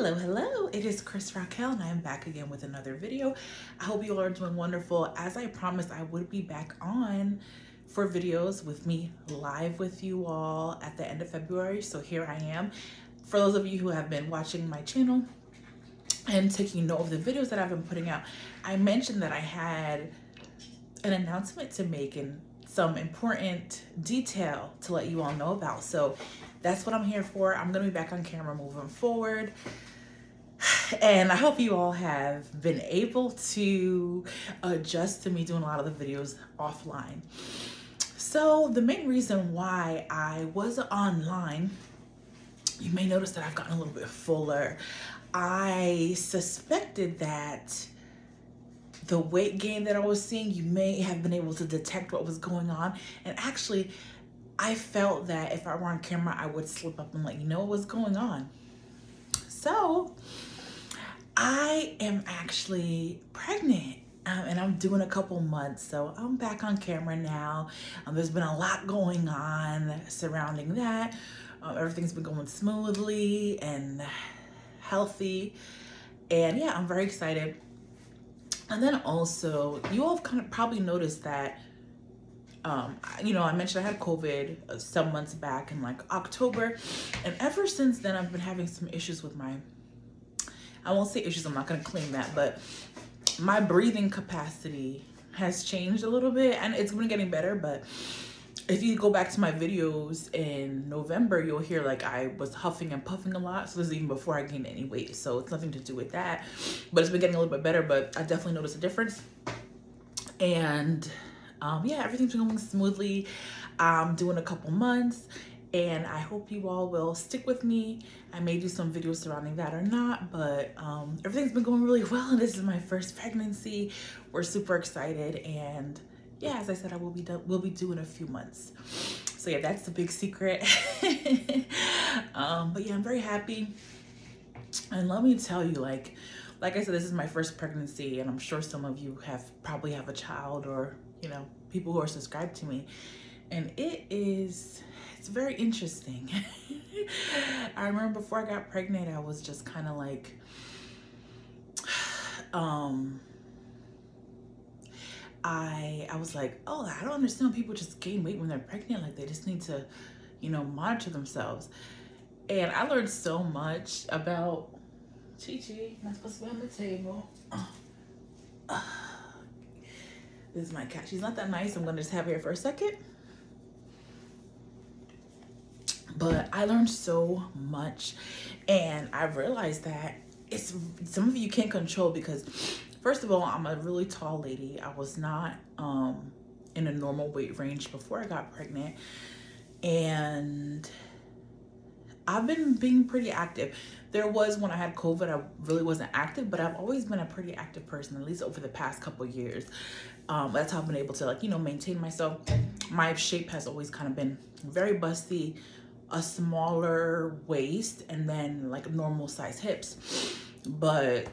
Hello, it is Krystalracquel and I am back again with another video. I hope you all are doing wonderful. As I promised, I would be back on for videos with me live with you all at the end of February. So here I am. For those of you who have been watching my channel and taking note of the videos that I've been putting out, I mentioned that I had an announcement to make and some important detail to let you all know about. So that's what I'm here for. I'm gonna be back on camera moving forward. And I hope you all have been able to adjust to me doing a lot of the videos offline. So the main reason why I was online, you may notice that I've gotten a little bit fuller. I suspected that the weight gain that I was seeing, you may have been able to detect what was going on. And actually, I felt that if I were on camera, I would slip up and let you know what was going on. So I am actually pregnant and I'm doing a couple months. So I'm back on camera now. There's been a lot going on surrounding that. Everything's been going smoothly and healthy. And yeah, I'm very excited. And then also, you all have kind of probably noticed that, you know, I mentioned I had COVID some months back in like October. And ever since then, I've been having some issues with I won't say issues, I'm not going to claim that, but my breathing capacity has changed a little bit and it's been getting better. But if you go back to my videos in November, you'll hear like I was huffing and puffing a lot. So this is even before I gained any weight. So it's nothing to do with that, but it's been getting a little bit better, but I definitely noticed a difference. And yeah, everything's been going smoothly. I'm doing a couple months and I hope you all will stick with me. I may do some videos surrounding that or not, but everything's been going really well. And this is my first pregnancy. We're super excited. And yeah, as I said, we'll be due in a few months. So yeah, that's the big secret. But yeah, I'm very happy. And let me tell you, like I said, this is my first pregnancy, and I'm sure some of you probably have a child or, you know, people who are subscribed to me. And it's very interesting. I remember before I got pregnant, I was just kind of like, I was like, oh, I don't understand people just gain weight when they're pregnant. Like they just need to, you know, monitor themselves. And I learned so much about Chi-Chi, not supposed to be on the table. This is my cat. She's not that nice. I'm gonna just have her here for a second. But I learned so much, and I realized that it's some of you can't control because, first of all, I'm a really tall lady. I was not in a normal weight range before I got pregnant, and I've been being pretty active. There was when I had COVID, I really wasn't active, but I've always been a pretty active person, at least over the past couple of years. That's how I've been able to, like, you know, maintain myself. My shape has always kind of been very busty, a smaller waist, and then like normal size hips. But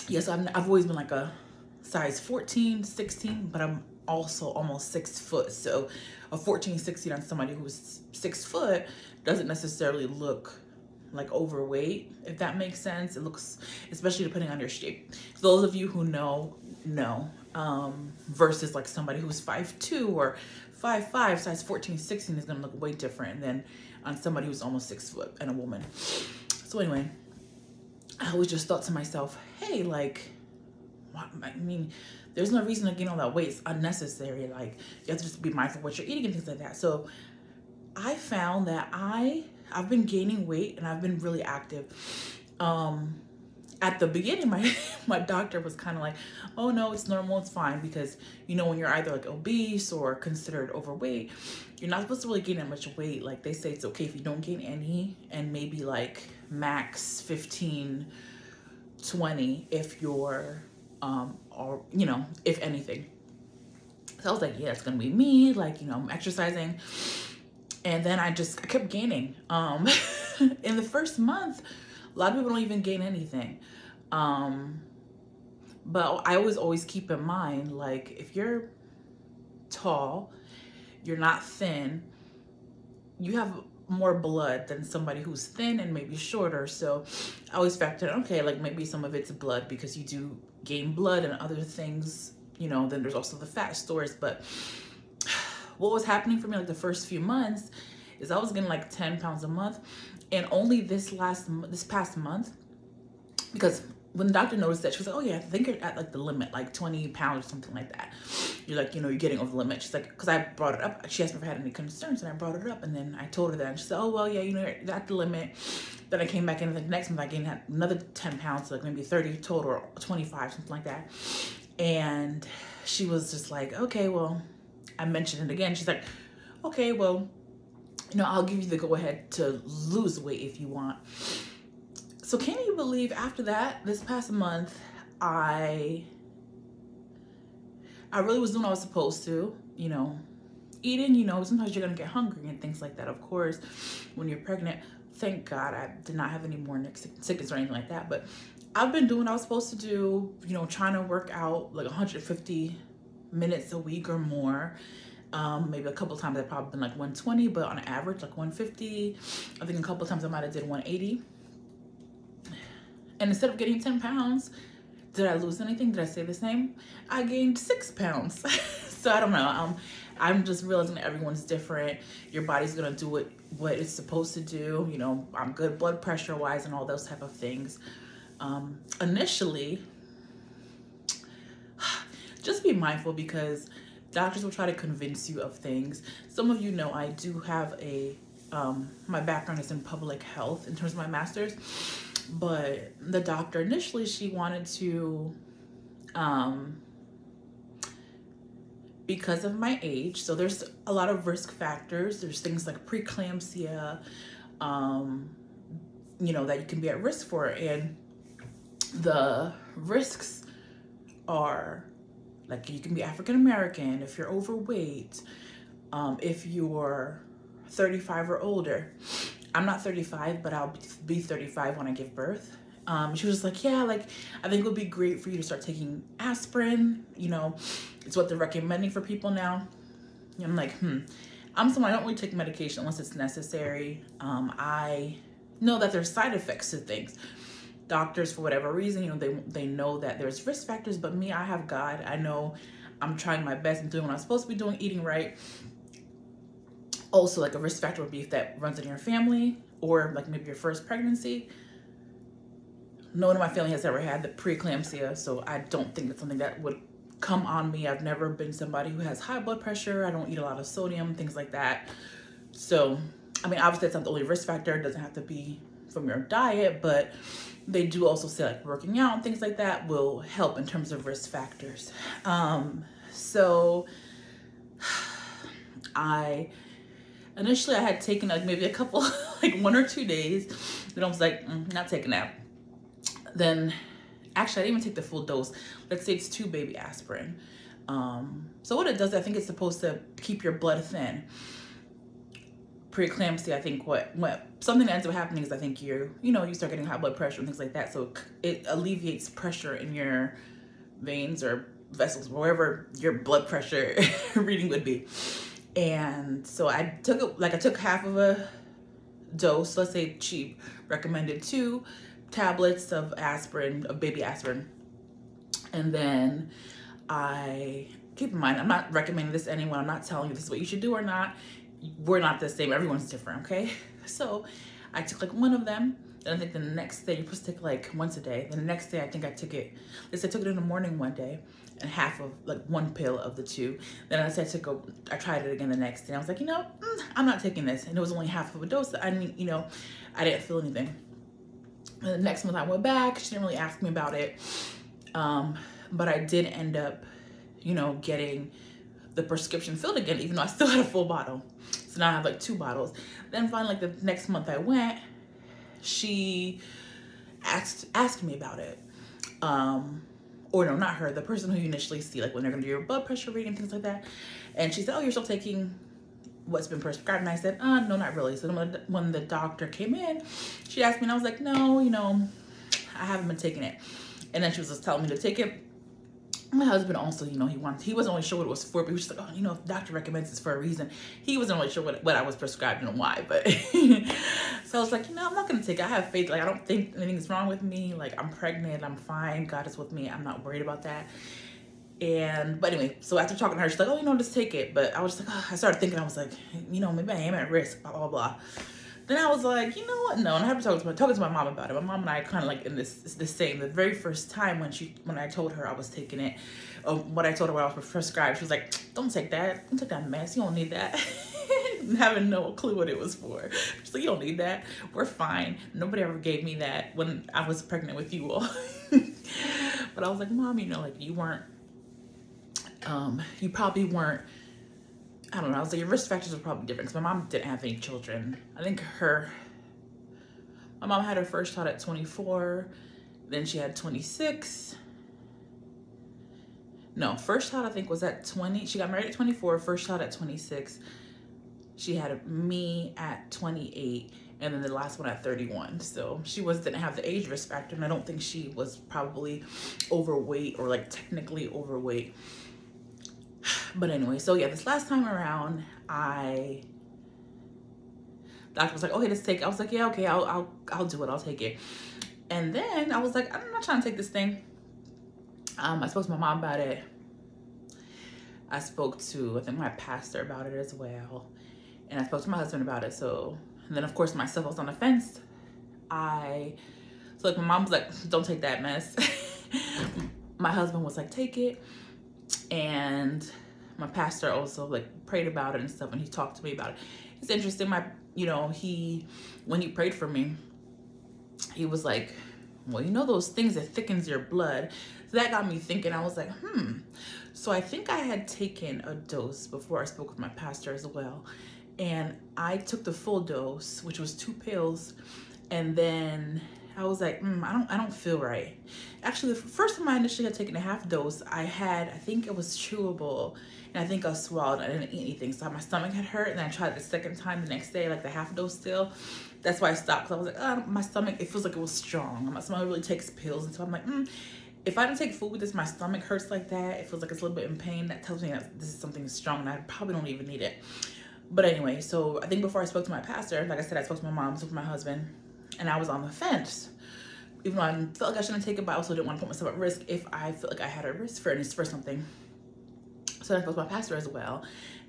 yes, I've always been like a size 14, 16, but I'm also almost 6 foot. So a 14, 16 on somebody who's 6 foot doesn't necessarily look like overweight, if that makes sense. It looks, especially depending on your shape. So those of you who know, versus like somebody who's 5'2" or 5'5", size 14, 16 is gonna look way different than on somebody who's almost 6 foot and a woman. So anyway, I always just thought to myself, hey, like, I mean, there's no reason to gain all that weight. It's unnecessary. Like, you have to just be mindful of what you're eating and things like that. So I found that I've been gaining weight and I've been really active. At the beginning, my doctor was kind of like, oh no, it's normal, it's fine. Because, you know, when you're either like obese or considered overweight, you're not supposed to really gain that much weight. Like they say it's okay if you don't gain any, and maybe like max 15, 20 if you're, or, you know, if anything. So I was like, yeah, it's gonna be me. Like, you know, I'm exercising. And then I kept gaining. In the first month, a lot of people don't even gain anything. But I always keep in mind, like, if you're tall, you're not thin, you have more blood than somebody who's thin and maybe shorter. So I always factor in, okay, like maybe some of it's blood because you do gain blood and other things, you know, then there's also the fat stores. But what was happening for me like the first few months is I was getting like 10 pounds a month. And only this past month, because when the doctor noticed that, she was like, oh yeah, I think you're at like the limit, like 20 pounds or something like that. You're like, you know, you're getting over the limit. She's like, because I brought it up. She asked me if I had any concerns and I brought it up. And then I told her that. And she said, oh, well, yeah, you know, you're at the limit. Then I came back in the next month, I gained another 10 pounds, so like maybe 30 total or 25, something like that. And she was just like, okay, well, I mentioned it again. She's like, okay, well, you know, I'll give you the go ahead to lose weight if you want. So can you believe after that, this past month, I really was doing what I was supposed to, you know, eating, you know, sometimes you're going to get hungry and things like that. Of course, when you're pregnant, thank God I did not have any more sickness or anything like that. But I've been doing what I was supposed to do, you know, trying to work out like 150 minutes a week or more. Maybe a couple of times I've probably been like 120, but on average, like 150. I think a couple of times I might have did 180. And instead of getting 10 pounds, did I lose anything? Did I stay the same? I gained 6 pounds. So I don't know. I'm just realizing that everyone's different. Your body's gonna do what it's supposed to do. You know, I'm good blood pressure wise and all those type of things. Initially, just be mindful because doctors will try to convince you of things. Some of you know I do have my background is in public health in terms of my master's. But the doctor initially, she wanted to, because of my age, so there's a lot of risk factors. There's things like preeclampsia, you know, that you can be at risk for. And the risks are like you can be African American, if you're overweight, if you're 35 or older. I'm not 35, but I'll be 35 when I give birth. She was just like, yeah, like, I think it would be great for you to start taking aspirin. You know, it's what they're recommending for people now. And I'm like, I'm someone, I don't really take medication unless it's necessary. I know that there's side effects to things. Doctors, for whatever reason, you know, they know that there's risk factors, but me, I have God. I know I'm trying my best and doing what I'm supposed to be doing, eating right. Also, like a risk factor would be if that runs in your family or like maybe your first pregnancy. No one in my family has ever had the preeclampsia, so I don't think it's something that would come on me. I've never been somebody who has high blood pressure. I don't eat a lot of sodium, things like that. So, I mean, obviously that's not the only risk factor. It doesn't have to be from your diet, but they do also say like working out and things like that will help in terms of risk factors. So initially I had taken like maybe a couple, like 1 or 2 days. Then I was like, not taking that. Then actually I didn't even take the full dose. Let's say it's 2 baby aspirin. So what it does, I think it's supposed to keep your blood thin. Preeclampsia, I think what something that ends up happening is I think you start getting high blood pressure and things like that. So it alleviates pressure in your veins or vessels, wherever your blood pressure reading would be. And so I took half of a dose, let's say cheap, recommended 2 tablets of aspirin, of baby aspirin. And then keep in mind, I'm not recommending this to anyone. I'm not telling you this is what you should do or not. We're not the same. Everyone's different, okay? So I took like 1 of them. And I think the next day, you're supposed to take like once a day. Then the next day, I think I took it, I took it in the morning one day and half of like 1 pill of the 2. Then I tried it again the next day. I was like, I'm not taking this. And it was only half of a dose. I didn't feel anything. And the next month I went back. She didn't really ask me about it. But I did end up, getting the prescription filled again, even though I still had a full bottle. So now I have like 2 bottles. Then finally, like the next month I went, she asked me about it. Or no, not her, the person who you initially see, like when they're gonna do your blood pressure reading, things like that. And she said, oh, you're still taking what's been prescribed? And I said, no, not really. So then when the doctor came in, she asked me and I was like, no, I haven't been taking it. And then she was just telling me to take it. My husband also, you know, he wasn't really sure what it was for, but he was just like, oh, you know, if the doctor recommends this for a reason. He wasn't really sure what I was prescribed and why, but so I was like, you know, I'm not gonna take it. I have faith. Like, I don't think anything's wrong with me. Like, I'm pregnant, I'm fine. God is with me. I'm not worried about that. But anyway, so after talking to her, she's like, oh, you know, just take it. But I was just like, oh, I started thinking, I was like, you know, maybe I am at risk, blah, blah, blah. Then I was like, you know what? No, and I have to talking to my mom about it. My mom and I kind of like in this the same. The very first time when I told her I was taking it, what I told her what I was prescribed, she was like, don't take that. Don't take that mess. You don't need that. Having no clue what it was for. She's like, you don't need that. We're fine. Nobody ever gave me that when I was pregnant with you all. But I was like, Mom, you know, like you probably weren't, I don't know, I was like, your risk factors are probably different because my mom didn't have any children. I think my mom had her first child at 24, then she had 26. No, first child I think was at 20. She got married at 24, first child at 26. She had me at 28, and then the last one at 31. So she didn't have the age risk factor, and I don't think she was probably overweight or like technically overweight. But anyway, so yeah, this last time around, doctor was like, okay, let's take it. I was like, yeah, okay, I'll do it. I'll take it. And then I was like, I'm not trying to take this thing. I spoke to my mom about it. I spoke to, I think, my pastor about it as well. And I spoke to my husband about it. So, and then of course myself, I was on the fence. So like my mom was like, don't take that mess. My husband was like, take it. And my pastor also like prayed about it and stuff, and he talked to me about it. It's interesting. When he prayed for me, he was like, well, you know those things that thickens your blood. So that got me thinking. I was like, So I think I had taken a dose before I spoke with my pastor as well. And I took the full dose, which was 2 pills. And then I was like, I don't feel right. Actually, the first time I initially had taken a half dose, I think it was chewable, and I think I swallowed. I didn't eat anything, so my stomach had hurt, and then I tried it the second time the next day, like the half dose still. That's why I stopped, because I was like, my stomach, it feels like it was strong. My stomach really takes pills, and so I'm like, if I don't take food with this, my stomach hurts like that. It feels like it's a little bit in pain. That tells me that this is something strong, and I probably don't even need it. But anyway, so I think before I spoke to my pastor, like I said, I spoke to my mom, spoke to my husband, and I was on the fence. Even though I felt like I shouldn't take it, but I also didn't want to put myself at risk if I felt like I had a risk for something. So I spoke to my pastor as well.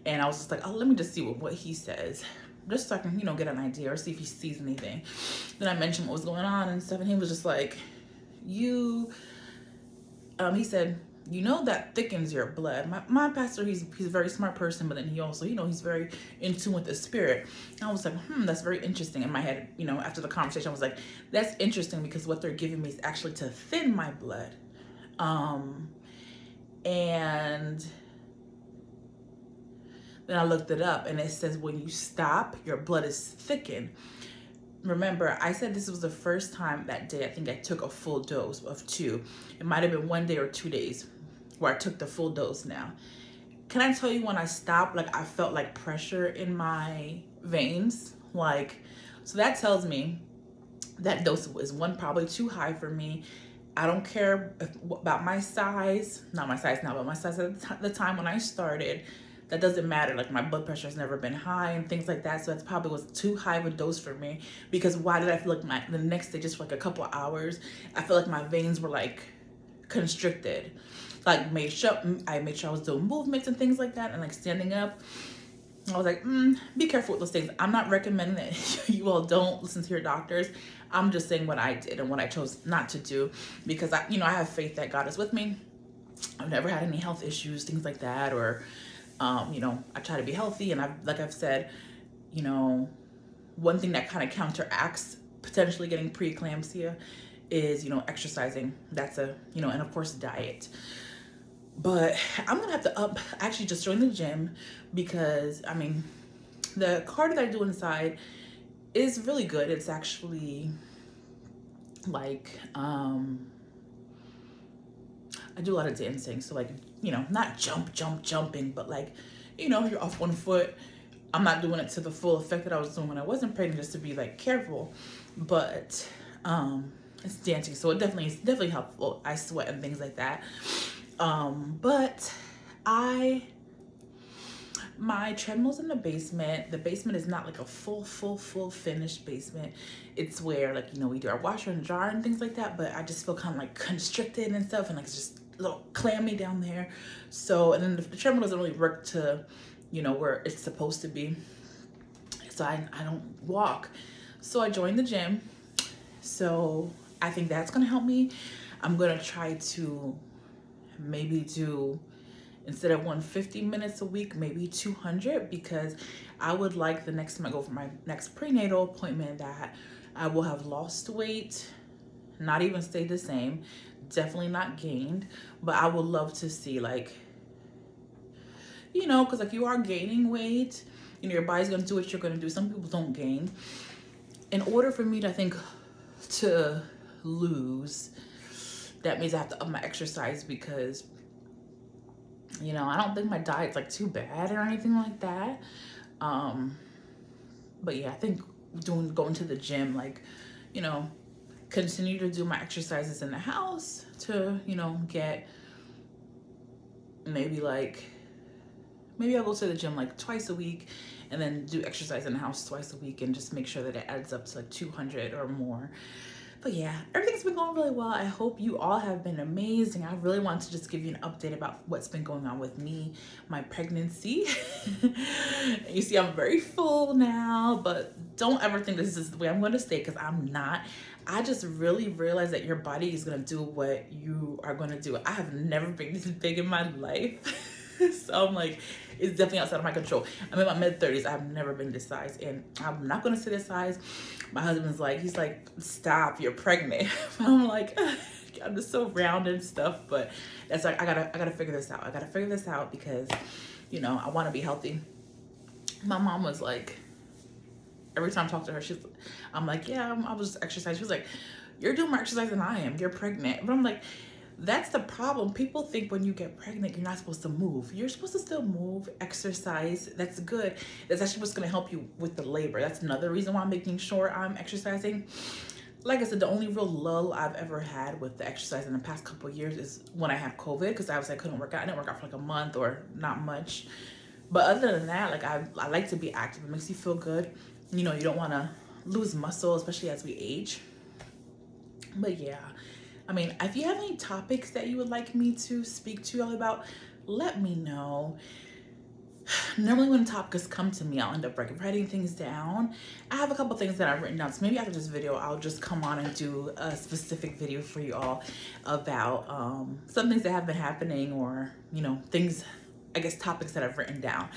And I was just like, oh, let me just see what he says. Just so I can, get an idea or see if he sees anything. Then I mentioned what was going on and stuff. And he was just like, he said, that thickens your blood. My pastor, he's a very smart person, but then he also, he's very in tune with the spirit. And I was like, that's very interesting. In my head, after the conversation, I was like, that's interesting because what they're giving me is actually to thin my blood. And then I looked it up, and it says when you stop, your blood is thickened. Remember, I said this was the first time that day I think I took a full dose of 2. It might have been 1 day or 2 days where I took the full dose now. Can I tell you when I stopped, like I felt like pressure in my veins? So that tells me that dose was probably too high for me. I don't care about my size, not my size now, but my size at the time when I started. That doesn't matter. Like my blood pressure has never been high and things like that. So that's probably was too high of a dose for me, because why did I feel like the next day, just for like a couple of hours, I feel like my veins were like constricted. Like I made sure I was doing movements and things like that, and like standing up. I was like, be careful with those things. I'm not recommending that you all don't listen to your doctors. I'm just saying what I did and what I chose not to do, because I have faith that God is with me. I've never had any health issues, things like that, or I try to be healthy, and I've said, one thing that kind of counteracts potentially getting preeclampsia is, exercising. That's and of course diet. But I'm gonna have to actually just join the gym, because the cardio that I do inside is really good. It's actually like, I do a lot of dancing, so like, not jumping, but like, you're off one foot. I'm not doing it to the full effect that I was doing when I wasn't pregnant, just to be like careful, but it's dancing, so it's definitely helpful. I sweat and things like that. But my treadmill's in the basement. The basement is not like a full finished basement. It's where, like, you know, we do our washer and jar and things like that, but I just feel kind of like constricted and stuff, and like it's just a little clammy down there. So, and then the treadmill doesn't really work to, you know, where it's supposed to be. So I don't walk. So I joined the gym. So I think that's gonna help me. I'm gonna try to maybe do, instead of 150 minutes a week, maybe 200, because I would like the next time I go for my next prenatal appointment that I will have lost weight, not even stayed the same, definitely not gained, but I would love to see, like, you know, because like you are gaining weight, you know, your body's gonna do what you're gonna do. Some people don't gain. In order for me to, I think, to lose, that means I have to up my exercise, because, you know, I don't think my diet's like too bad or anything like that. But yeah, I think going to the gym, like, you know, continue to do my exercises in the house to, you know, get maybe I'll go to the gym like twice a week, and then do exercise in the house twice a week, and just make sure that it adds up to like 200 or more. But yeah, everything's been going really well. I hope you all have been amazing. I really want to just give you an update about what's been going on with me, my pregnancy. You see, I'm very full now, but don't ever think this is the way I'm going to stay, because I'm not. I just really realized that your body is going to do what you are going to do. I have never been this big in my life. So I'm like, it's definitely outside of my control. I'm in my mid-30s. I've never been this size, and I'm not going to say this size. My husband's like, he's like, stop, you're pregnant. I'm like, I'm just so round and stuff, but that's like, I gotta figure this out. I gotta figure this out, because, you know, I want to be healthy. My mom was like, every time I talk to her, I'm like, yeah, I was just exercising. She was like, you're doing more exercise than I am. You're pregnant. But I'm like, that's the problem. People think when you get pregnant, you're not supposed to move. You're supposed to still move, exercise. That's good. That's actually what's going to help you with the labor. That's another reason why I'm making sure I'm exercising. Like I said, the only real lull I've ever had with the exercise in the past couple of years is when I had COVID, because I couldn't work out. I didn't work out for like a month or not much. But other than that, like I like to be active. It makes you feel good. You know, you don't want to lose muscle, especially as we age. But yeah, I mean, if you have any topics that you would like me to speak to y'all about, let me know. Normally when topics come to me, I'll end up writing things down. I have a couple things that I've written down, so maybe after this video, I'll just come on and do a specific video for you all about some things that have been happening, or, you know, things, I guess, topics that I've written down.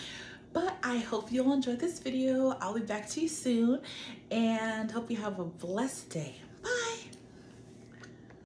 But I hope you'll enjoy this video. I'll be back to you soon, and hope you have a blessed day.